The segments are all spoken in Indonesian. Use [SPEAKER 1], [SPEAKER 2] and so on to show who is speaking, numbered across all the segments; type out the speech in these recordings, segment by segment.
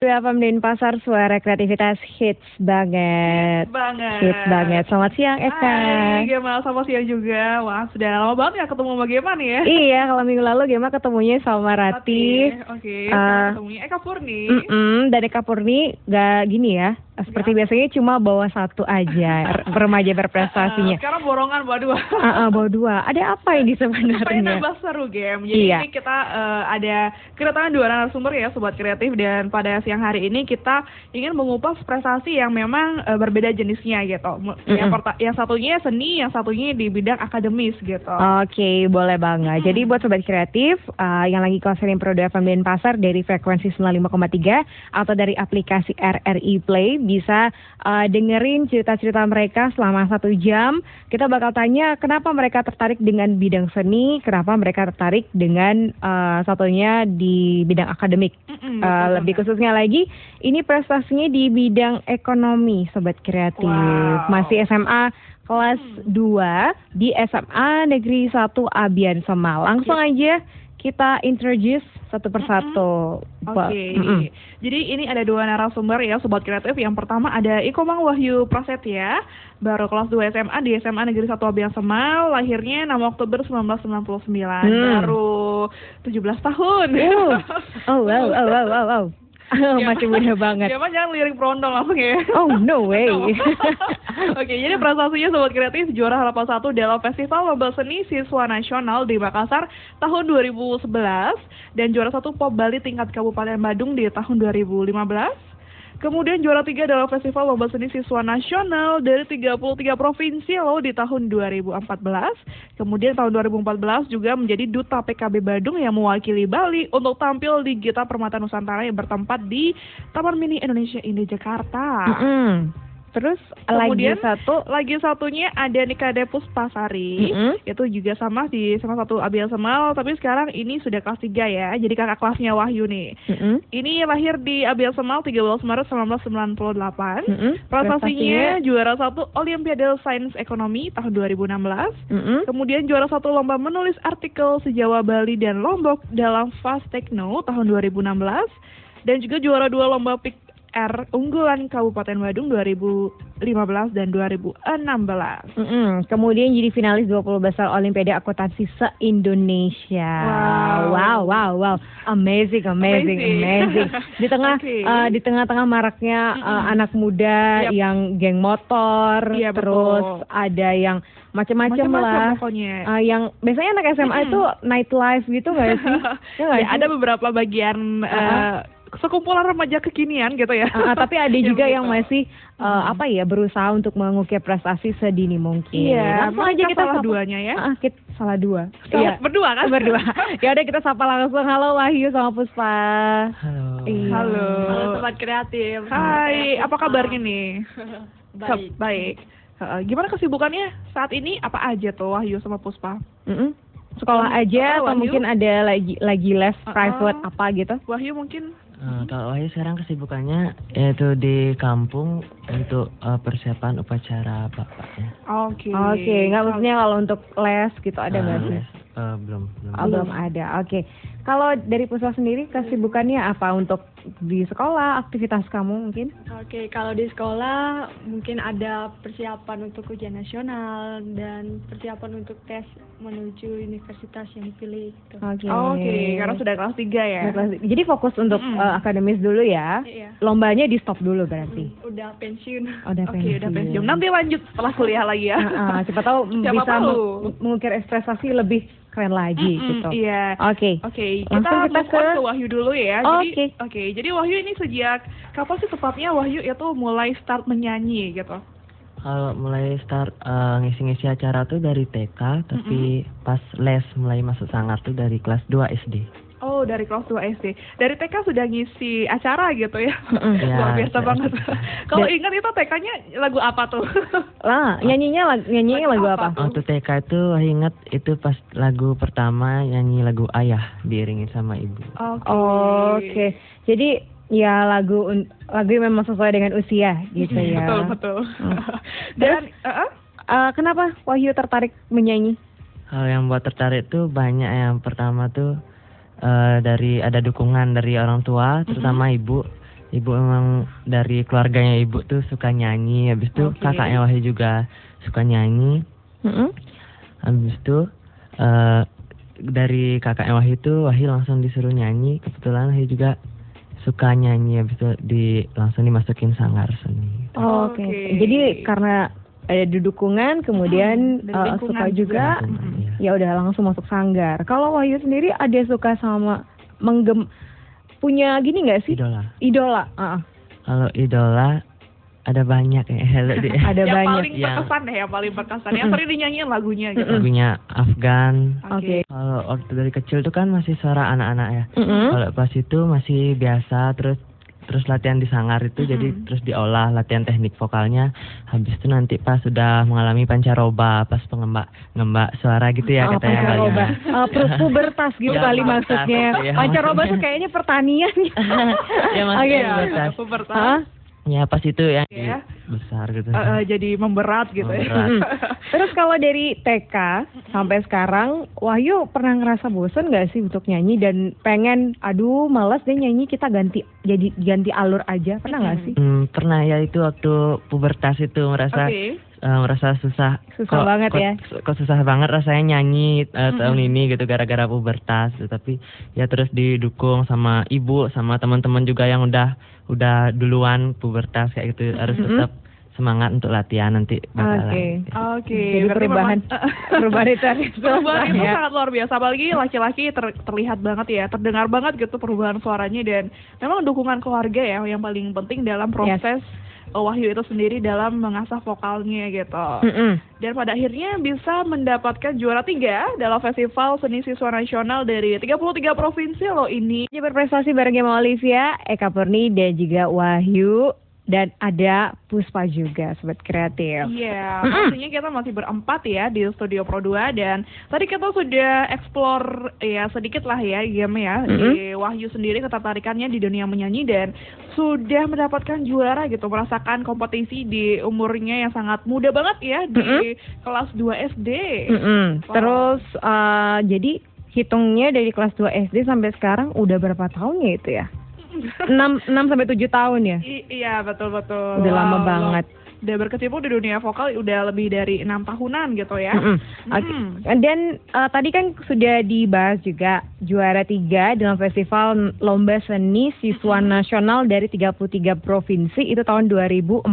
[SPEAKER 1] FM Denpasar, suara kreativitas hits banget. Hits banget. Selamat siang Eka.
[SPEAKER 2] Hai Gema, selamat siang juga. Wah, sudah lama banget ya ketemu sama Gema nih ya.
[SPEAKER 1] Iya, kalau minggu lalu Gema ketemunya sama Rati.
[SPEAKER 2] Oke. Sekarang ketemunya Eka Purni.
[SPEAKER 1] Dan Eka Purni gak gini ya. Seperti biasanya cuma bawa satu aja remaja berprestasinya.
[SPEAKER 2] Sekarang borongan bawa dua.
[SPEAKER 1] Bawa dua. Ada apa ini sebenarnya?
[SPEAKER 2] Supaya nambah seru game. Jadi ini kita ada kedatangan dua narasumber ya, Sobat Kreatif. Dan pada siang hari ini kita ingin mengupas prestasi yang memang berbeda jenisnya gitu. Yang satunya seni, yang satunya di bidang akademis gitu.
[SPEAKER 1] Oke, boleh banget. Jadi buat Sobat Kreatif yang lagi konseling Prodo FM Denpasar dari frekuensi 95,3 atau dari aplikasi RRI Play, bisa dengerin cerita-cerita mereka selama 1 jam. Kita bakal tanya kenapa mereka tertarik dengan bidang seni, kenapa mereka tertarik dengan satunya di bidang akademik. Lebih khususnya lagi, ini prestasinya di bidang ekonomi, Sobat Kreatif. Masih SMA kelas 2 di SMA Negeri 1 Abian Semal. Langsung aja kita introduce satu persatu.
[SPEAKER 2] Jadi ini ada dua narasumber ya, Sobat Kreatif. Yang pertama ada Ikomang Wahyu Prasetya, baru kelas 2 SMA di SMA Negeri 1 Abian Semal, lahirnya 6 Oktober 1999, baru 17 tahun.
[SPEAKER 1] Wow. Masih muda banget.
[SPEAKER 2] Ya, jangan lirik berondong langsung ya.
[SPEAKER 1] Oh, no way.
[SPEAKER 2] Oke, jadi prestasinya Sobat Kreatif juara harapan 1 dalam Festival Lomba Seni Siswa Nasional di Makassar tahun 2011 dan juara 1 Pop Bali tingkat Kabupaten Badung di tahun 2015. Kemudian juara 3 dalam Festival Lomba Seni Siswa Nasional dari 33 provinsi loh di tahun 2014. Kemudian tahun 2014 juga menjadi Duta PKB Badung yang mewakili Bali untuk tampil di Gita Permata Nusantara yang bertempat di Taman Mini Indonesia Indah Jakarta.
[SPEAKER 1] Terus
[SPEAKER 2] kemudian
[SPEAKER 1] lagi
[SPEAKER 2] satunya ada Nikade Puspasari, itu juga sama di SMA 1 Abian Semal, tapi sekarang ini sudah kelas 3 ya, jadi kakak kelasnya Wahyu nih. Ini lahir di Abian Semal 13 Maret 1998. Prestasinya juara 1 Olimpiade Sains Ekonomi tahun 2016. Kemudian juara 1 Lomba Menulis Artikel Sejawa Bali dan Lombok dalam Fast Techno tahun 2016. Dan juga juara 2 Lomba Pik unggulan Kabupaten Badung 2015 dan 2016.
[SPEAKER 1] Kemudian jadi finalis 20 besar Olimpiade Akuntansi se-Indonesia. Wow. Amazing. Di tengah-tengah maraknya anak muda yang geng motor, terus ada yang macam-macam lah.
[SPEAKER 2] Pokoknya.
[SPEAKER 1] Yang biasanya anak SMA itu nightlife gitu nggak sih?
[SPEAKER 2] Ada beberapa bagian sekumpulan remaja kekinian gitu ya.
[SPEAKER 1] Tapi ada juga yang masih berusaha untuk mengukir prestasi sedini mungkin.
[SPEAKER 2] Iya,
[SPEAKER 1] langsung aja kita
[SPEAKER 2] salah duanya ya.
[SPEAKER 1] Kita salah dua.
[SPEAKER 2] Iya, berdua kan?
[SPEAKER 1] Berdua. Ya udah kita sapa langsung. Halo Wahyu sama Puspa.
[SPEAKER 2] Halo.
[SPEAKER 3] Sobat Kreatif.
[SPEAKER 2] Hai, apa kabarnya nih?
[SPEAKER 3] Baik.
[SPEAKER 2] Gimana kesibukannya saat ini? Apa aja tuh Wahyu sama Puspa?
[SPEAKER 1] Sekolah aja atau mungkin ada lagi les private apa gitu?
[SPEAKER 2] Wahyu mungkin?
[SPEAKER 4] Kalau Wahyu sekarang kesibukannya yaitu di kampung untuk persiapan upacara bapaknya.
[SPEAKER 2] Oke.
[SPEAKER 1] Nggak maksudnya kalau untuk les gitu ada nggak sih? Belum ada. Oke. Kalau dari Puspa sendiri kesibukannya apa untuk di sekolah, aktivitas kamu mungkin?
[SPEAKER 3] Oke, kalau di sekolah mungkin ada persiapan untuk ujian nasional dan persiapan untuk tes menuju universitas yang dipilih.
[SPEAKER 2] Oke, karena sudah kelas 3 ya.
[SPEAKER 1] Jadi fokus untuk akademis dulu ya.
[SPEAKER 3] Iya.
[SPEAKER 1] Lombanya di stop dulu berarti.
[SPEAKER 3] Udah pensiun.
[SPEAKER 2] Udah pensiun. Nanti lanjut setelah kuliah lagi ya.
[SPEAKER 1] Siapa tahu bisa mengukir prestasi lebih keren lagi gitu.
[SPEAKER 2] Iya.
[SPEAKER 1] Oke.
[SPEAKER 2] Kita ke Wahyu dulu ya.
[SPEAKER 1] Oke.
[SPEAKER 2] Jadi Wahyu ini sejak kapan sih tepatnya Wahyu itu mulai start menyanyi gitu?
[SPEAKER 4] Kalau mulai start ngisi-ngisi acara tuh dari TK, tapi pas les mulai masuk sanggar tuh dari kelas 2 SD.
[SPEAKER 2] Oh, dari kelas 2 SD. Dari TK sudah ngisi acara gitu ya? Luar biasa banget. Kalau ingat itu TK-nya lagu apa tuh?
[SPEAKER 1] Nyanyinya lagu apa?
[SPEAKER 4] Waktu TK itu ingat itu pas lagu pertama nyanyi lagu Ayah diiringin sama ibu.
[SPEAKER 1] Oke. Jadi ya lagu yang memang sesuai dengan usia gitu ya.
[SPEAKER 2] Betul.
[SPEAKER 1] Dan kenapa Wahyu tertarik menyanyi?
[SPEAKER 4] Kalau yang buat tertarik tuh banyak. Yang pertama tuh dari ada dukungan dari orang tua, terutama ibu. ibu memang dari keluarganya ibu tuh suka nyanyi, habis itu kakaknya Wahyu juga suka nyanyi. Habis itu dari kakaknya Wahyu itu Wahyu langsung disuruh nyanyi, kebetulan Wahyu juga suka nyanyi, habis itu langsung dimasukin sanggar seni.
[SPEAKER 1] Oke. Jadi karena ada dukungan, kemudian suka juga, ya udah langsung masuk sanggar. Kalau Wahyu sendiri ada suka sama punya gini nggak sih? Idola.
[SPEAKER 4] Kalau idola ada banyak ya.
[SPEAKER 1] Ada
[SPEAKER 2] yang
[SPEAKER 1] banyak.
[SPEAKER 2] Yang paling berkesan. Yang sering dinyanyiin lagunya gitu.
[SPEAKER 4] Lagunya Afgan.
[SPEAKER 1] Oke.
[SPEAKER 4] Kalau waktu dari kecil tuh kan masih suara anak-anak ya. Kalau pas itu masih biasa, terus latihan di sanggar itu jadi terus diolah latihan teknik vokalnya. Habis itu nanti pas sudah mengalami pancaroba, pas ngembak suara gitu ya katanya.
[SPEAKER 1] Pancaroba. Pubertas gitu kali maksudnya. Pancaroba tuh kayaknya pertanian.
[SPEAKER 4] Ya masih
[SPEAKER 2] pubertas.
[SPEAKER 4] Ya pas itu ya besar gitu.
[SPEAKER 2] Jadi memberat gitu ya.
[SPEAKER 1] Terus kalau dari TK sampai sekarang, Wahyu pernah ngerasa bosan nggak sih untuk nyanyi dan pengen, aduh males deh nyanyi, kita ganti alur aja, pernah nggak sih?
[SPEAKER 4] Pernah ya, itu waktu pubertas itu merasa susah
[SPEAKER 1] banget ya.
[SPEAKER 4] Kok susah banget rasanya nyanyi tahun ini gitu gara-gara pubertas gitu. Tapi ya terus didukung sama ibu sama teman-teman juga yang udah duluan pubertas kayak gitu, harus tetap semangat untuk latihan nanti bakalan.
[SPEAKER 1] Oke. Jadi perubahan itu
[SPEAKER 2] sangat luar biasa, apalagi laki-laki terlihat banget ya, terdengar banget gitu perubahan suaranya, dan memang dukungan keluarga ya yang paling penting dalam proses Wahyu itu sendiri dalam mengasah vokalnya gitu. Dan pada akhirnya bisa mendapatkan juara 3 dalam Festival Seni Siswa Nasional dari 33 provinsi loh ini.
[SPEAKER 1] Berprestasi bareng sama Olivia, Eka Purni dan juga Wahyu. Dan ada Puspa juga, Sobat Kreatif.
[SPEAKER 2] Iya, pastinya kita masih berempat ya di Studio Pro 2. Dan tadi kita sudah explore ya sedikit lah ya game ya di Wahyu sendiri, ketertarikannya di dunia menyanyi, dan sudah mendapatkan juara gitu, merasakan kompetisi di umurnya yang sangat muda banget ya, di kelas 2 SD.
[SPEAKER 1] Terus jadi hitungnya dari kelas 2 SD sampai sekarang udah berapa tahun ya itu ya? 6 sampai 7 tahun ya?
[SPEAKER 2] Iya, betul.
[SPEAKER 1] Udah lama banget.
[SPEAKER 2] Udah berkecimpung di dunia vokal udah lebih dari 6 tahunan gitu ya.
[SPEAKER 1] Dan tadi kan sudah dibahas juga juara 3 dalam Festival Lomba Seni Siswa Nasional dari 33 provinsi itu tahun 2014.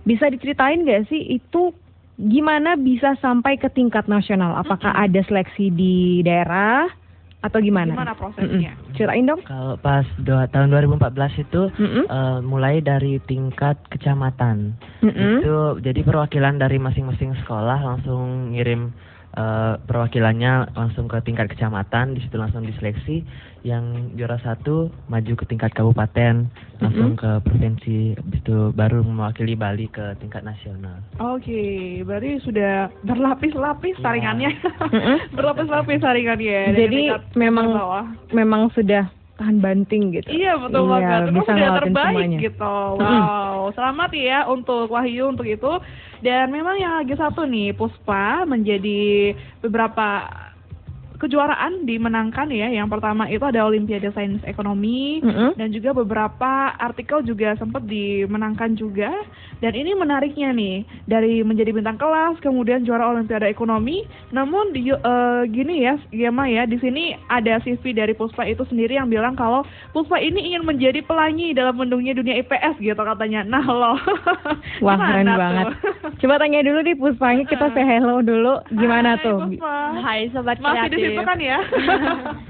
[SPEAKER 1] Bisa diceritain nggak sih itu gimana bisa sampai ke tingkat nasional? Apakah ada seleksi di daerah? Atau gimana?
[SPEAKER 2] Gimana prosesnya?
[SPEAKER 1] Ceritain dong.
[SPEAKER 4] Kalau pas tahun 2014 itu mulai dari tingkat kecamatan. Itu jadi perwakilan dari masing-masing sekolah langsung ngirim perwakilannya langsung ke tingkat kecamatan, di situ langsung diseleksi. Yang juara 1 maju ke tingkat kabupaten, langsung ke provinsi, habis itu baru mewakili Bali ke tingkat nasional.
[SPEAKER 2] Oke, berarti sudah berlapis-lapis saringannya. Berlapis-lapis saringannya.
[SPEAKER 1] Jadi memang sudah tahan banting gitu.
[SPEAKER 2] Iya, betul banget. Terus sudah terbaik
[SPEAKER 1] semuanya
[SPEAKER 2] gitu. Wow, selamat ya untuk Wahyu untuk itu. Dan memang yang lagi satu nih, Puspa menjadi beberapa kejuaraan dimenangkan ya. Yang pertama itu ada Olimpiade Sains Ekonomi, dan juga beberapa artikel juga sempat dimenangkan juga. Dan ini menariknya nih, dari menjadi bintang kelas kemudian juara Olimpiade Ekonomi. Namun gini ya, Gema ya, di sini ada CV dari Puspa itu sendiri yang bilang kalau Puspa ini ingin menjadi pelangi dalam mendungnya dunia IPS gitu katanya. Nah loh.
[SPEAKER 1] Wah, keren banget. Coba tanya dulu nih Puspanya, kita say hello dulu. Gimana tuh?
[SPEAKER 2] Puspa.
[SPEAKER 3] Hai Sobat
[SPEAKER 2] Masih
[SPEAKER 3] Kreatif.
[SPEAKER 2] di situ kan ya.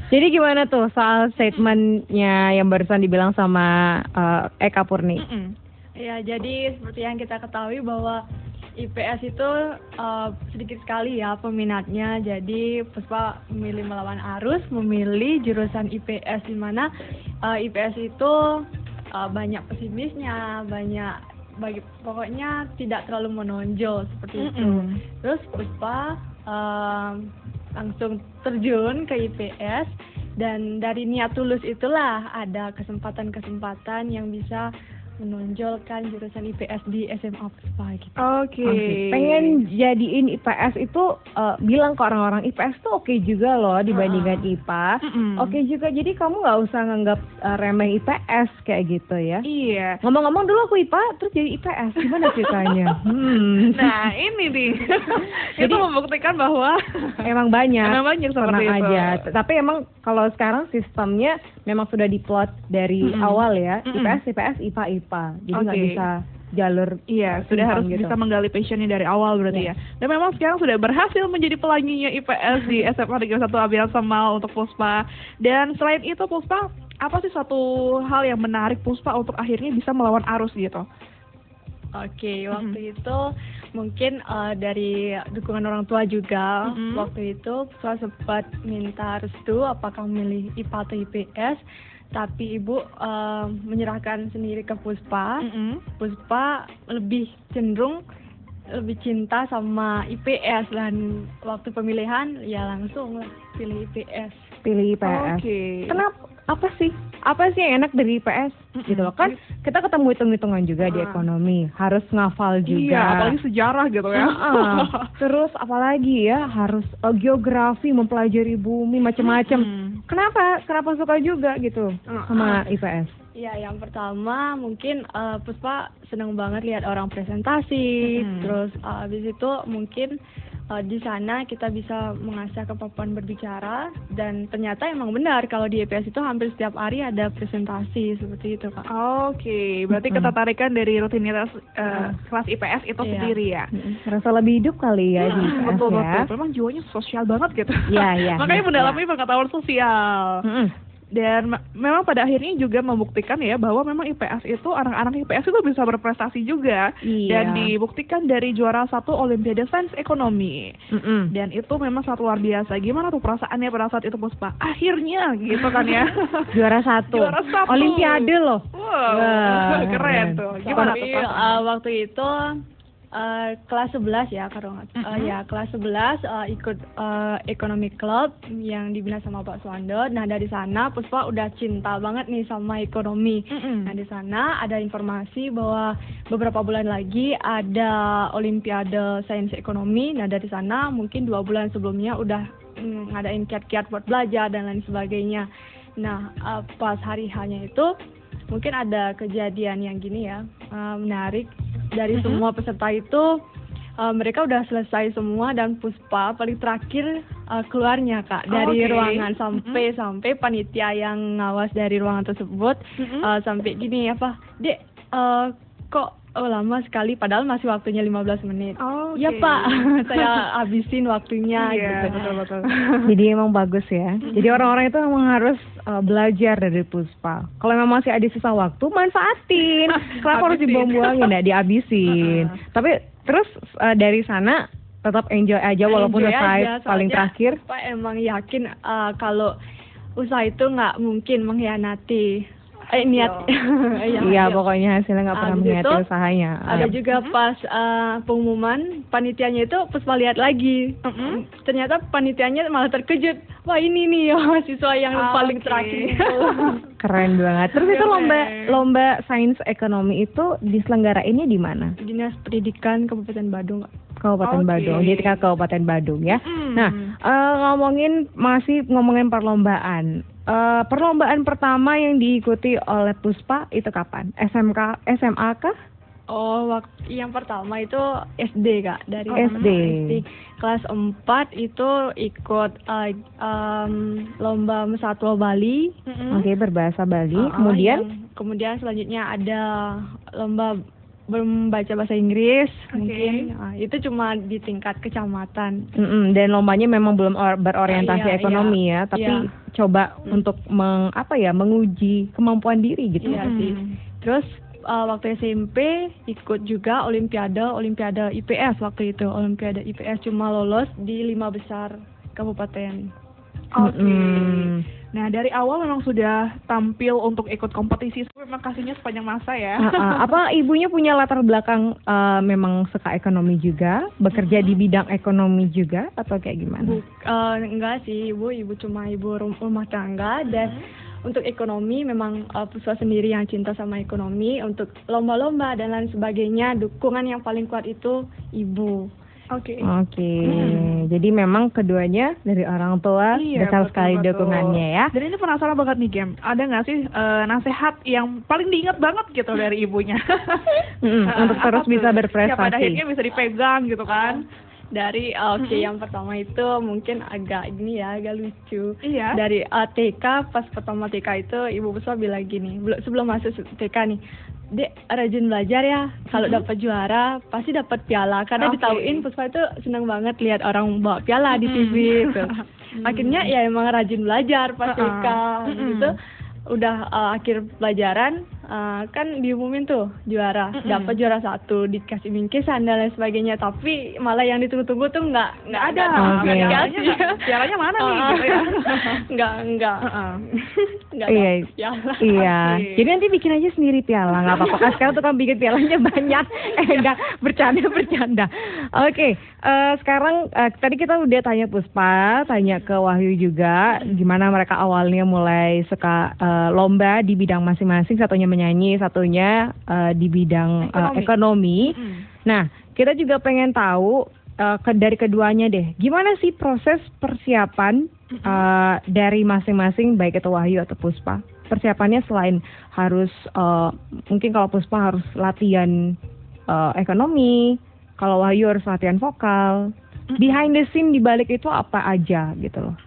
[SPEAKER 1] Jadi gimana tuh soal statementnya yang barusan dibilang sama Eka Purni?
[SPEAKER 3] Ya, jadi seperti yang kita ketahui bahwa IPS itu sedikit sekali ya peminatnya. Jadi Puspa memilih melawan arus, memilih jurusan IPS, di mana IPS itu banyak pesimisnya, pokoknya tidak terlalu menonjol seperti itu. Terus Puspa langsung terjun ke IPS, dan dari niat tulus itulah ada kesempatan-kesempatan yang bisa menonjolkan jurusan IPS di SMA Puspa gitu.
[SPEAKER 2] Oke.
[SPEAKER 1] Pengen jadiin IPS itu bilang ke orang-orang IPS tuh oke juga loh dibandingkan IPA. Oke juga, jadi kamu nggak usah nganggap remeh IPS kayak gitu ya.
[SPEAKER 2] Iya.
[SPEAKER 1] Ngomong-ngomong dulu aku IPA terus jadi IPS, gimana ceritanya?
[SPEAKER 2] Nah ini nih, itu membuktikan bahwa
[SPEAKER 1] Emang banyak
[SPEAKER 2] seperti itu.
[SPEAKER 1] aja. Tapi emang kalau sekarang sistemnya memang sudah diplot dari awal ya, IPS, IPA. Jadi nggak bisa jalur
[SPEAKER 2] sudah harus
[SPEAKER 1] gitu.
[SPEAKER 2] bisa menggali passionnya dari awal berarti ya. Dan memang sekarang sudah berhasil menjadi pelanginya IPS di SMA Negeri 1 Abian Semal untuk Puspa. Dan selain itu Puspa, apa sih satu hal yang menarik Puspa untuk akhirnya bisa melawan arus gitu?
[SPEAKER 3] Oke, waktu itu mungkin dari dukungan orang tua juga. Waktu itu Puspa sempat minta restu apakah memilih IPA atau IPS. Tapi ibu menyerahkan sendiri ke Puspa. Puspa lebih cenderung lebih cinta sama IPS, dan waktu pemilihan ya langsung lah pilih IPS.
[SPEAKER 1] Pilih IPS. Kenapa? Apa sih yang enak dari IPS? Gitu loh kan kita ketemu hitung-hitungan juga di ekonomi, harus ngafal juga.
[SPEAKER 2] Iya, apalagi sejarah gitu ya.
[SPEAKER 1] Terus apalagi ya harus geografi, mempelajari bumi macam-macam. Kenapa suka juga gitu sama IPS?
[SPEAKER 3] Ya, yang pertama mungkin Puspa senang banget lihat orang presentasi. Terus habis itu mungkin di sana kita bisa mengasah kemampuan berbicara, dan ternyata emang benar kalau di IPS itu hampir setiap hari ada presentasi seperti itu, Kak.
[SPEAKER 2] Oke, berarti ketertarikan dari rutinitas kelas IPS itu sendiri ya.
[SPEAKER 1] Merasa lebih hidup kali ya di IPS
[SPEAKER 2] betul.
[SPEAKER 1] ya.
[SPEAKER 2] Memang jiwanya sosial banget gitu.
[SPEAKER 1] Iya.
[SPEAKER 2] Makanya mendalami pengetahuan sosial. Dan memang pada akhirnya juga membuktikan ya bahwa memang IPS itu, anak-anak IPS itu bisa berprestasi juga. Dan dibuktikan dari juara 1 Olimpiade Sains Ekonomi. Dan itu memang sangat luar biasa. Gimana tuh perasaannya pada saat itu Puspa? Akhirnya gitu kan ya.
[SPEAKER 1] Juara 1. Olimpiade loh.
[SPEAKER 2] Wow, keren tuh. Gimana tuh?
[SPEAKER 3] Waktu itu kelas 11 ya, kelas 11 ikut ekonomi club yang dibina sama Pak Suwando. Nah, dari sana Puspa udah cinta banget nih sama ekonomi. Nah, di sana ada informasi bahwa beberapa bulan lagi ada Olimpiade Sains Ekonomi. Nah, dari sana mungkin 2 bulan sebelumnya udah ngadain kiat-kiat buat belajar dan lain sebagainya. Nah, pas hari hanya itu mungkin ada kejadian yang gini ya, menarik. Dari semua peserta itu mereka udah selesai semua, dan Puspa paling terakhir keluarnya, Kak, dari ruangan sampai panitia yang ngawas dari ruangan tersebut sampai gini Dek, kok lama sekali padahal masih waktunya 15 menit. Ya Pak, saya habisin waktunya gitu.
[SPEAKER 2] Betul.
[SPEAKER 1] Jadi emang bagus ya. Jadi orang-orang itu memang harus belajar dari Puspa. Kalau memang masih ada sisa waktu, manfaatin. Kenapa harus dibuang-buangin, nggak dihabisin. Tapi terus dari sana tetap enjoy aja walaupun selesai paling terakhir.
[SPEAKER 3] Pak emang yakin kalau usaha itu nggak mungkin mengkhianati niat.
[SPEAKER 1] Iya, pokoknya hasilnya nggak pernah mengkhianati usahanya.
[SPEAKER 3] Ada juga pas pengumuman panitianya itu Puspa lihat lagi. Ternyata panitianya malah terkejut. Wah, ini nih mahasiswa yang paling terakhir itu.
[SPEAKER 1] Keren banget. Terus itu lomba sains ekonomi itu diselenggarainnya di mana?
[SPEAKER 3] Dinas Pendidikan Kabupaten Badung.
[SPEAKER 1] Kabupaten Badung, di tingkat Kabupaten Badung ya. Nah, masih ngomongin perlombaan. Perlombaan pertama yang diikuti oleh Puspa itu kapan? SMA kah?
[SPEAKER 3] Yang pertama itu SD, Kak. Dari
[SPEAKER 1] SD.
[SPEAKER 3] Kelas 4 itu ikut lomba Satwa Bali.
[SPEAKER 1] Oke, berbahasa Bali.
[SPEAKER 3] Kemudian selanjutnya ada lomba membaca bahasa Inggris. Mungkin itu cuma di tingkat kecamatan.
[SPEAKER 1] Dan lombanya memang belum berorientasi ekonomi ya, tapi coba untuk menguji kemampuan diri gitu.
[SPEAKER 3] Iya sih. Terus waktu SMP ikut juga Olimpiade IPS waktu itu. Olimpiade IPS cuma lolos di 5 besar kabupaten.
[SPEAKER 2] Nah, dari awal memang sudah tampil untuk ikut kompetisi. Memang kasihnya sepanjang masa ya.
[SPEAKER 1] Apa ibunya punya latar belakang memang suka ekonomi juga, bekerja di bidang ekonomi juga, atau kayak gimana?
[SPEAKER 3] Enggak sih, ibu cuma ibu rumah tangga, dan untuk ekonomi memang Puspa sendiri yang cinta sama ekonomi, untuk lomba-lomba dan lain sebagainya dukungan yang paling kuat itu ibu.
[SPEAKER 2] Oke.
[SPEAKER 1] Jadi memang keduanya dari orang tua besar sekali dukungannya ya.
[SPEAKER 2] Dan ini penasaran banget nih Gem, ada nggak sih nasihat yang paling diingat banget gitu dari ibunya?
[SPEAKER 1] Untuk terus bisa berprestasi.
[SPEAKER 2] Ya pada akhirnya bisa dipegang gitu kan.
[SPEAKER 3] Dari yang pertama itu mungkin agak lucu.
[SPEAKER 2] Iya.
[SPEAKER 3] Dari TK, pas pertama TK itu ibu Puspa bilang gini, sebelum masuk TK nih, Dek, rajin belajar ya, kalau dapat juara pasti dapat piala. Karena ditauin Puspa itu senang banget lihat orang bawa piala di TV gitu. Akhirnya ya emang rajin belajar pas TK gitu. Udah akhir pelajaran kan diumumin tuh juara, dapat juara 1, dikasih bingkisan dan lain sebagainya, tapi malah yang ditunggu-tunggu tuh nggak ada.
[SPEAKER 2] Pialanya mana nih gitu ya?
[SPEAKER 3] Nggak piala.
[SPEAKER 1] Iya. Jadi nanti bikin aja sendiri piala, nggak apa-apa. Kan sekarang tuh kan bikin pialanya banyak. Enggak, bercanda. Oke, sekarang tadi kita udah tanya Puspa, tanya ke Wahyu juga gimana mereka awalnya mulai suka lomba di bidang masing-masing, satunya menyanyi, satunya di bidang ekonomi. Nah, kita juga pengen tahu dari keduanya deh, gimana sih proses persiapan dari masing-masing, baik itu Wahyu atau Puspa? Persiapannya selain harus mungkin kalau Puspa harus latihan ekonomi, kalau Wahyu harus latihan vokal. Behind the scene di balik itu apa aja gitu loh.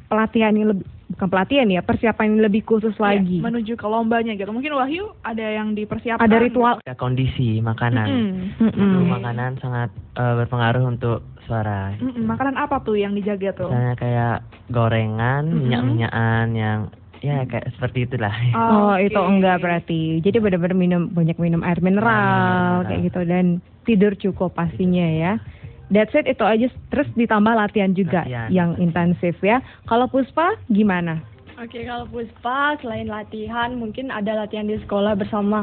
[SPEAKER 1] Pelatihan yang lebih, bukan pelatihan ya, persiapan yang lebih khusus lagi.
[SPEAKER 2] Menuju ke lombanya gitu. Mungkin Wahyu ada yang dipersiapkan.
[SPEAKER 1] Ada ritual.
[SPEAKER 4] Ada kondisi makanan. Makanan sangat berpengaruh untuk suara.
[SPEAKER 2] Makanan apa tuh yang dijaga tuh?
[SPEAKER 4] Misalnya kayak gorengan, minyak-minyakan yang ya kayak seperti itulah.
[SPEAKER 1] Itu enggak berarti. Jadi benar-benar banyak minum air mineral kayak gitu, dan tidur cukup pastinya ya. That's it, itu aja, terus ditambah latihan juga yang intensif ya. Kalau Puspa gimana?
[SPEAKER 3] Oke, kalau Puspa selain latihan mungkin ada latihan di sekolah bersama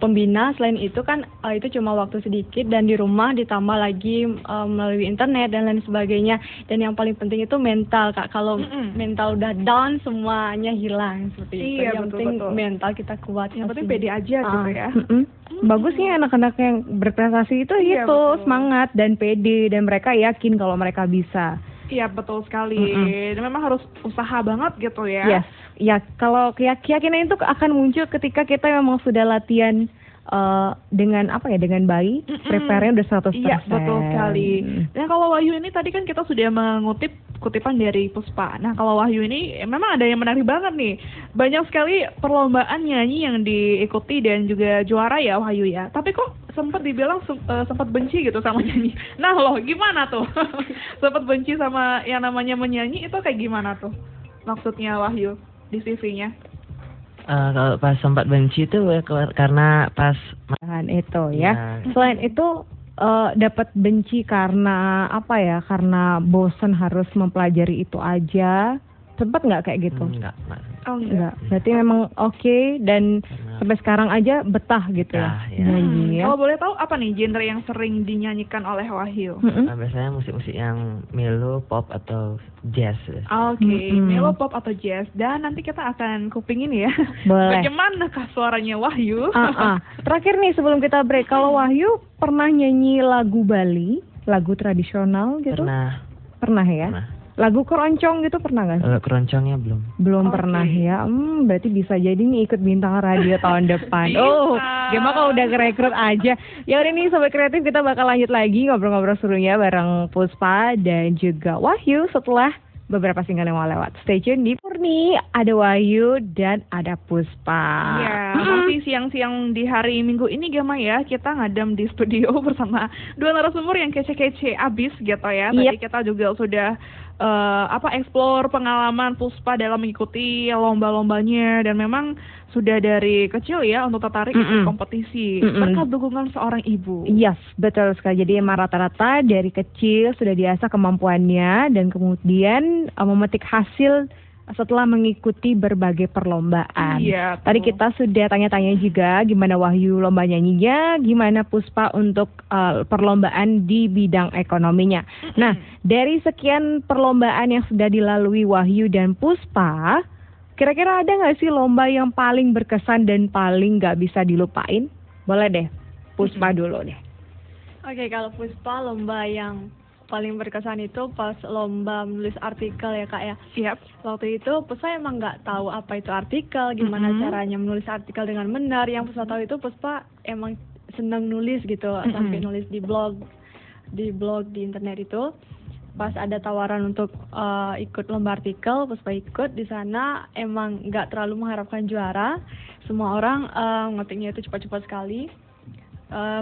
[SPEAKER 3] pembina. Selain itu kan itu cuma waktu sedikit, dan di rumah ditambah lagi melalui internet dan lain sebagainya. Dan yang paling penting itu mental, Kak. Kalau mental udah down semuanya hilang seperti itu. Yang penting mental kita kuat.
[SPEAKER 2] Yang penting pede aja gitu ya.
[SPEAKER 1] Bagus sih anak-anak yang berprestasi itu semangat dan pede, dan mereka yakin kalau mereka bisa.
[SPEAKER 2] Iya, betul sekali. Dan memang harus usaha banget gitu ya.
[SPEAKER 1] Yes. Ya, kalau keyakinan itu akan muncul ketika kita memang sudah latihan dengan dengan baik, prepare-nya udah 100%.
[SPEAKER 2] Iya, betul sekali. Dan kalau Wahyu ini tadi kan kita sudah mengutip kutipan dari Puspa. Nah, kalau Wahyu ini memang ada yang menarik banget nih. Banyak sekali perlombaan nyanyi yang diikuti dan juga juara ya Wahyu ya. Tapi kok sempat dibilang sempat benci gitu sama nyanyi. Nah, loh gimana tuh? Sempat benci sama yang namanya menyanyi itu kayak gimana tuh? Maksudnya Wahyu di CV-nya?
[SPEAKER 4] Kalau pas sempat benci itu karena pas
[SPEAKER 1] itu ya. Selain itu dapat benci karena apa ya? Karena bosan harus mempelajari itu aja. Sempat nggak kayak gitu?
[SPEAKER 4] Enggak.
[SPEAKER 1] Enggak. Berarti memang oke, dan sampai sekarang aja betah gitu ya. Nyanyi ya.
[SPEAKER 2] Kalau boleh tahu apa nih genre yang sering dinyanyikan oleh Wahyu?
[SPEAKER 4] Biasanya musik-musik yang melo, pop atau jazz.
[SPEAKER 2] Melo, pop atau jazz. Dan nanti kita akan kupingin ya.
[SPEAKER 1] Boleh.
[SPEAKER 2] Bagaimanakah suaranya Wahyu?
[SPEAKER 1] Terakhir nih sebelum kita break, kalau Wahyu pernah nyanyi lagu Bali, lagu tradisional gitu? Pernah ya?
[SPEAKER 4] Pernah.
[SPEAKER 1] Lagu keroncong gitu pernah nggak?
[SPEAKER 4] Keroncongnya belum.
[SPEAKER 1] Belum pernah ya. Berarti bisa jadi nih ikut bintang radio tahun depan. Gimana kalau udah ngerekrut aja. Ya udah nih Sobat Kreatif, kita bakal lanjut lagi ngobrol-ngobrol serunya bareng Puspa dan juga Wahyu setelah beberapa single yang mau lewat. Stay tune di Murni, ada Wahyu dan ada Puspa.
[SPEAKER 2] Iya, masih siang-siang di hari Minggu ini Gema ya, kita ngadem di studio bersama dua narasumber yang kece-kece abis gitu ya. Tadi kita juga sudah explore pengalaman Puspa dalam mengikuti lomba-lombanya, dan memang sudah dari kecil ya untuk tertarik ikut kompetisi berkat dukungan seorang ibu.
[SPEAKER 1] Yes, betul sekali. Jadi emang rata-rata dari kecil sudah diasah kemampuannya, dan kemudian memetik hasil setelah mengikuti berbagai perlombaan.
[SPEAKER 2] Iya,
[SPEAKER 1] tadi kita sudah tanya-tanya juga gimana Wahyu lomba nyanyinya, gimana Puspa untuk perlombaan di bidang ekonominya. Nah, dari sekian perlombaan yang sudah dilalui Wahyu dan Puspa, Kira-kira ada nggak sih lomba yang paling berkesan dan paling nggak bisa dilupain? Boleh deh, Puspa dulu deh.
[SPEAKER 3] Oke, kalau Puspa lomba yang paling berkesan itu pas lomba menulis artikel ya Kak ya.
[SPEAKER 2] Siap.
[SPEAKER 3] Waktu itu Puspa emang nggak tahu apa itu artikel, gimana caranya menulis artikel dengan benar. Yang Puspa tahu itu Puspa emang senang nulis gitu, sampai nulis di blog di internet itu. Pas ada tawaran untuk ikut lomba artikel, Puspa ikut. Di sana emang nggak terlalu mengharapkan juara. Semua orang ngetiknya itu cepat-cepat sekali.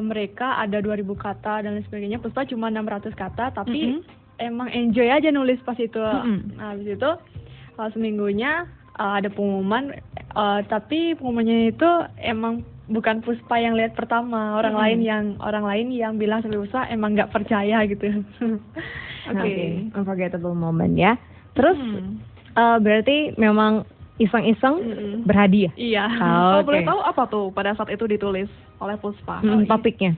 [SPEAKER 3] Mereka ada 2000 kata dan lain sebagainya. Puspa cuma 600 kata, tapi emang enjoy aja nulis pas itu. Nah, habis itu seminggunya ada pengumuman, tapi pengumumannya itu emang bukan Puspa yang lihat pertama, orang lain yang bilang sampai Puspa emang nggak percaya gitu.
[SPEAKER 1] Oke, unforgettable moment ya. Terus berarti memang iseng-iseng berhadiah.
[SPEAKER 3] Iya.
[SPEAKER 2] Kalau boleh tahu apa tuh pada saat itu ditulis oleh Puspa?
[SPEAKER 1] Topiknya.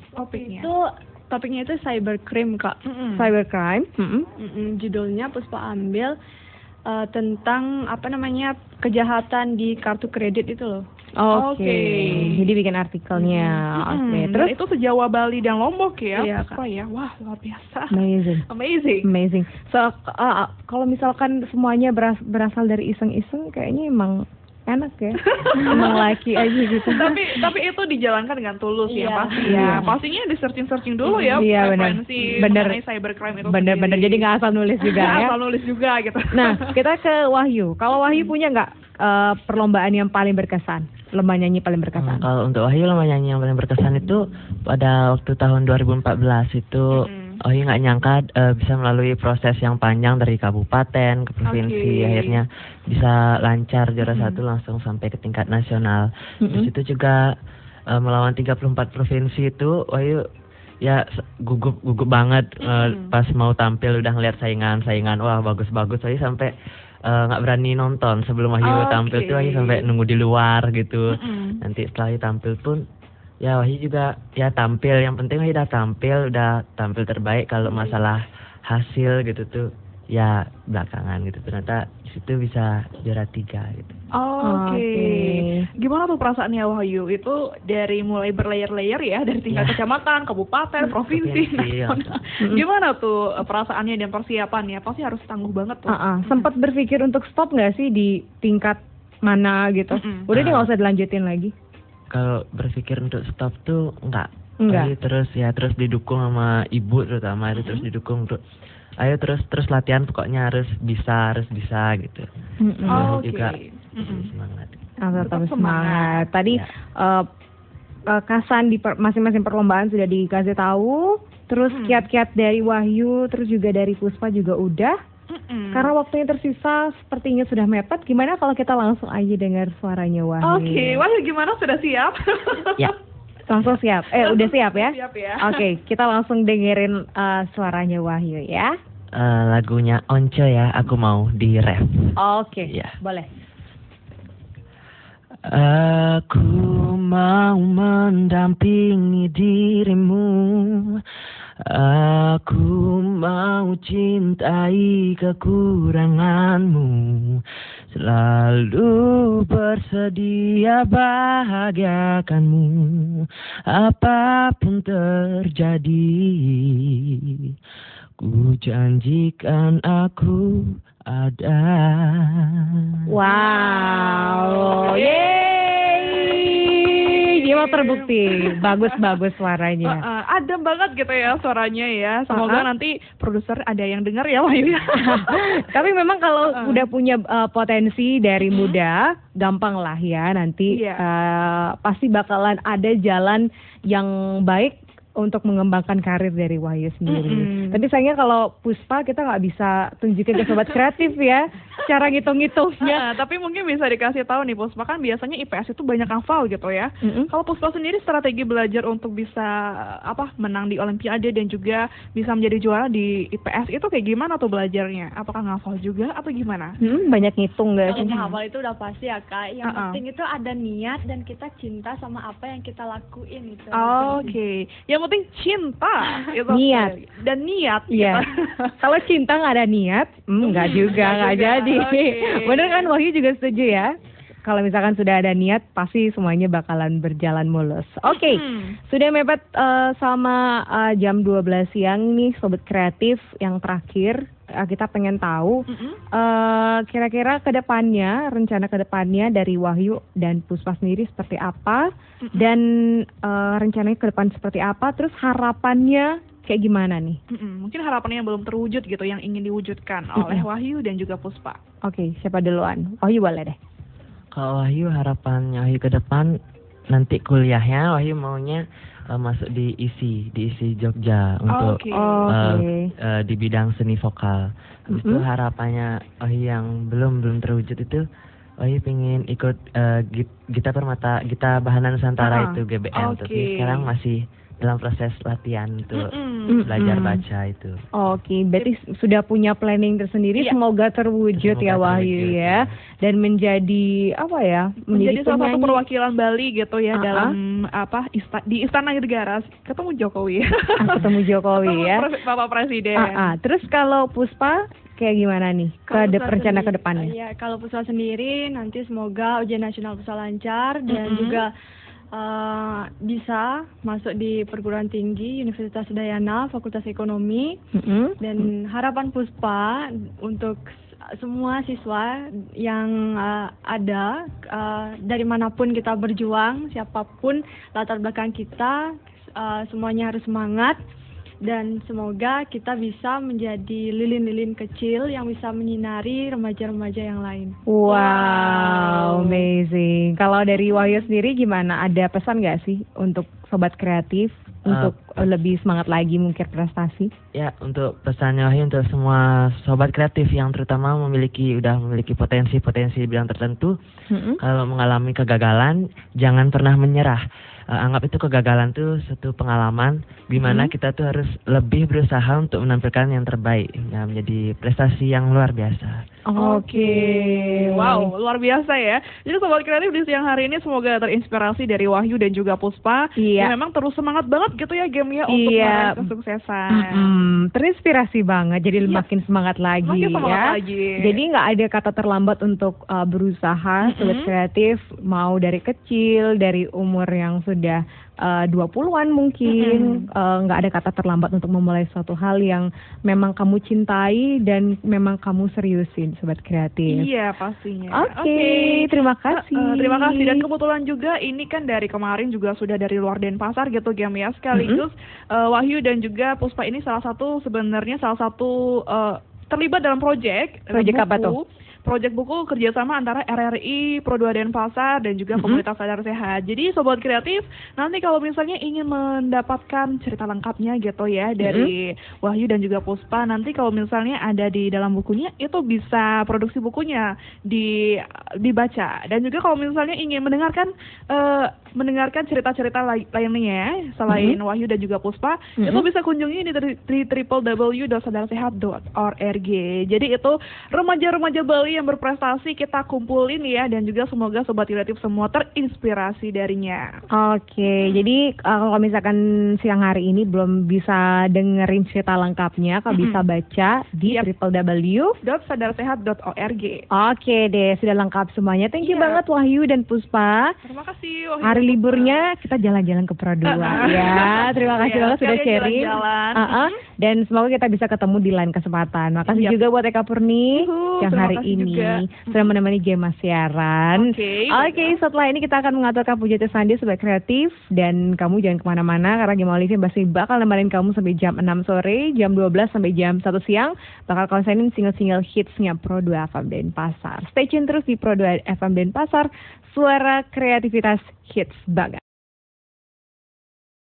[SPEAKER 3] Topiknya itu cybercrime Kak.
[SPEAKER 1] Cybercrime.
[SPEAKER 3] Judulnya Puspa ambil tentang kejahatan di kartu kredit itu loh.
[SPEAKER 1] Oke. Jadi bikin artikelnya. Terus
[SPEAKER 2] itu se-Jawa, Bali dan Lombok ya,
[SPEAKER 3] Iya,
[SPEAKER 2] Puspa ya. Wah, luar biasa.
[SPEAKER 1] Amazing. So kalau misalkan semuanya berasal dari iseng-iseng, kayaknya emang enak ya. Emang laki aja gitu.
[SPEAKER 2] Tapi itu dijalankan dengan tulus ya pasti.
[SPEAKER 1] Iya.
[SPEAKER 2] Pastinya di searching dulu ya.
[SPEAKER 1] Iya,
[SPEAKER 2] referensi mengenai cybercrime itu.
[SPEAKER 1] Bener. Jadi nggak asal nulis juga ya.
[SPEAKER 2] Asal nulis juga gitu.
[SPEAKER 1] Nah, kita ke Wahyu. Kalau Wahyu punya nggak perlombaan yang paling berkesan? Lomba nyanyi paling berkesan?
[SPEAKER 4] Kalau untuk Wahyu, lomba nyanyi yang paling berkesan itu pada waktu tahun 2014 itu Wahyu nggak nyangka bisa melalui proses yang panjang dari kabupaten ke provinsi, akhirnya bisa lancar juara 1 langsung sampai ke tingkat nasional. Terus itu juga melawan 34 provinsi itu Wahyu ya gugup banget pas mau tampil udah ngeliat saingan wah bagus Wahyu sampai nggak berani nonton sebelum Wahyu tampil tuh Wahyu sampai nunggu di luar gitu. Nanti setelah Wahyu tampil pun ya Wahyu juga ya tampil, yang penting Wahyu udah tampil terbaik. Kalau masalah hasil gitu tuh ya belakangan gitu, ternyata disitu bisa juara 3 gitu.
[SPEAKER 2] Oke. Gimana tuh perasaannya Wahyu? Itu dari mulai berlayer-layer ya, dari tingkat kecamatan, kabupaten, provinsi, nasional. Gimana tuh perasaannya dan persiapannya? Pasti harus tangguh banget tuh.
[SPEAKER 1] Sempat berpikir untuk stop nggak sih di tingkat mana gitu? Udah deh nggak usah dilanjutin lagi.
[SPEAKER 4] Kalau berpikir untuk stop tuh enggak. Terus didukung sama ibu terutama, terus didukung untuk ayo terus latihan, pokoknya harus bisa gitu. Juga semangat.
[SPEAKER 1] Tetap semangat. Tadi Kasan di masing-masing perlombaan sudah dikasih tahu, terus kiat-kiat dari Wahyu, terus juga dari Puspa juga udah. Karena waktunya tersisa sepertinya sudah mepet, gimana kalau kita langsung aja dengar suaranya Wahyu?
[SPEAKER 2] Wahyu gimana, sudah siap?
[SPEAKER 4] Ya.
[SPEAKER 1] Langsung siap. Udah siap ya?
[SPEAKER 2] Siap ya.
[SPEAKER 1] Oke, kita langsung dengerin suaranya Wahyu ya.
[SPEAKER 4] Lagunya Once ya, aku mau di ref.
[SPEAKER 1] Oke,
[SPEAKER 4] ya.
[SPEAKER 1] Boleh.
[SPEAKER 4] Aku mau mendampingi dirimu, aku mau cintai kekuranganmu, selalu bersedia bahagiakanmu, apapun terjadi. Ku janjikan aku ada.
[SPEAKER 1] Wow, yeay, dia mau terbukti, bagus suaranya.
[SPEAKER 2] Adem banget gitu ya suaranya ya. Semoga nanti produser ada yang dengar ya Wahyu.
[SPEAKER 1] Tapi memang kalau udah punya potensi dari muda, gampang lah ya nanti pasti bakalan ada jalan yang baik untuk mengembangkan karir dari Wahyu sendiri. Tapi sayangnya kalau Puspa kita nggak bisa tunjukin ke sobat kreatif ya cara ngitung-ngitungnya.
[SPEAKER 2] Tapi mungkin bisa dikasih tahu nih Puspa, kan biasanya IPS itu banyak hafal gitu ya. Kalau Puspa sendiri strategi belajar untuk bisa menang di Olimpiade dan juga bisa menjadi juara di IPS itu kayak gimana tuh belajarnya? Apakah ngafal juga atau gimana?
[SPEAKER 1] Banyak ngitung guys.
[SPEAKER 3] Kalau hafal itu udah pasti ya Kak. Yang penting itu ada niat dan kita cinta sama apa yang kita lakuin gitu.
[SPEAKER 2] Oke. Yang Yang penting cinta gitu.
[SPEAKER 1] Niat.
[SPEAKER 2] Dan niat.
[SPEAKER 1] Iya.
[SPEAKER 2] Gitu.
[SPEAKER 1] Kalau cinta nggak ada niat, nggak juga, nggak jadi.
[SPEAKER 2] Okay.
[SPEAKER 1] Bener kan, Wahyu juga setuju ya? Kalau misalkan sudah ada niat, pasti semuanya bakalan berjalan mulus. Oke, sudah mepet sama jam 12 siang nih, Sobat Kreatif. Yang terakhir, kita pengen tahu kira-kira kedepannya, rencana kedepannya dari Wahyu dan Puspa sendiri seperti apa, dan rencananya ke depan seperti apa, terus harapannya kayak gimana nih?
[SPEAKER 2] Mungkin harapannya yang belum terwujud gitu, yang ingin diwujudkan oleh Wahyu dan juga Puspa.
[SPEAKER 1] Oke, siapa duluan? Wahyu boleh deh.
[SPEAKER 4] Kalau Wahyu, harapannya Wahyu ke depan nanti kuliahnya Wahyu maunya masuk di ISI Jogja untuk di bidang seni vokal. Habis itu harapannya Wahyu yang belum terwujud itu, Wahyu pengen ikut Gita Bahana Nusantara itu GBN, tapi sekarang masih dalam proses latihan untuk belajar baca itu.
[SPEAKER 1] Oke, berarti sudah punya planning tersendiri, semoga terwujud ya Wahyu ya. Dan menjadi apa ya?
[SPEAKER 2] Menjadi salah satu perwakilan Bali gitu ya dalam di Istana Negara, ketemu Jokowi.
[SPEAKER 1] Ketemu Jokowi ya.
[SPEAKER 2] Bapak Presiden.
[SPEAKER 1] Terus kalau Puspa kayak gimana nih rencana ke depannya?
[SPEAKER 3] Iya, kalau Puspa sendiri nanti semoga ujian nasional Puspa lancar dan juga bisa masuk di perguruan tinggi Universitas Udayana Fakultas Ekonomi. Dan harapan Puspa untuk semua siswa yang ada dari manapun kita berjuang, siapapun latar belakang kita, semuanya harus semangat. Dan semoga kita bisa menjadi lilin-lilin kecil yang bisa menyinari remaja-remaja yang lain.
[SPEAKER 1] Wow, amazing. Kalau dari Wahyu sendiri gimana? Ada pesan nggak sih untuk Sobat Kreatif untuk lebih semangat lagi mengukir prestasi? Ya,
[SPEAKER 4] untuk pesannya Wahyu untuk semua Sobat Kreatif yang terutama udah memiliki potensi di bidang tertentu, kalau mengalami kegagalan jangan pernah menyerah. Anggap itu kegagalan tuh satu pengalaman di mana kita tuh harus lebih berusaha untuk menampilkan yang terbaik, ya, menjadi prestasi yang luar biasa.
[SPEAKER 2] Oke. Wow, luar biasa ya. Jadi Sobat Kreatif di siang hari ini semoga terinspirasi dari Wahyu dan juga Puspa. Yang memang terus semangat banget gitu ya gamenya untuk meraih kesuksesan.
[SPEAKER 1] Terinspirasi banget, jadi makin semangat lagi.
[SPEAKER 2] Makin semangat lagi.
[SPEAKER 1] Jadi nggak ada kata terlambat untuk berusaha. Sobat Kreatif mau dari kecil, dari umur yang sudah 20-an mungkin, nggak ada kata terlambat untuk memulai suatu hal yang memang kamu cintai dan memang kamu seriusin, Sobat Kreatif.
[SPEAKER 2] Iya, pastinya.
[SPEAKER 1] Oke, terima kasih.
[SPEAKER 2] Terima kasih. Dan kebetulan juga ini kan dari kemarin juga sudah dari luar Denpasar gitu game ya, sekaligus Wahyu dan juga Puspa ini salah satu terlibat dalam proyek
[SPEAKER 1] apa tuh?
[SPEAKER 2] Proyek buku kerjasama antara RRI, Pro2 Denpasar, dan juga komunitas sadar sehat. Jadi Sobat Kreatif, nanti kalau misalnya ingin mendapatkan cerita lengkapnya gitu ya dari Wahyu dan juga Puspa, nanti kalau misalnya ada di dalam bukunya, itu bisa produksi bukunya dibaca. Dan juga kalau misalnya ingin mendengarkan cerita-cerita lainnya selain Wahyu dan juga Puspa, itu bisa kunjungi di www.sadarsehat.org. Jadi itu remaja-remaja Bali yang berprestasi kita kumpulin ya, dan juga semoga Sobat Kreatif semua terinspirasi darinya.
[SPEAKER 1] Oke, jadi kalau misalkan siang hari ini belum bisa dengerin cerita lengkapnya, kalau bisa baca di
[SPEAKER 2] www.sadarsehat.org.
[SPEAKER 1] Oke deh, sudah lengkap semuanya. Thank you banget Wahyu dan Puspa.
[SPEAKER 2] Terima kasih Wahyu.
[SPEAKER 1] Hari liburnya kita jalan-jalan ke Pro2 ya. Terima kasih banget sudah sharing. Dan semoga kita bisa ketemu di lain kesempatan. Makasih juga buat Eka Purni yang hari ini sudah menemani Gemma siaran. Oke, setelah ini kita akan mengaturkan Puja Sandi Sobat Kreatif, dan kamu jangan kemana-mana karena Gemma Olivia masih bakal nemenin kamu sampai jam 6 sore, jam 12 sampai jam 1 siang, bakal konsenin single-single hitsnya Pro2 FM Denpasar. Stay tune terus di Pro2 FM Denpasar, suara kreativitas hits banget.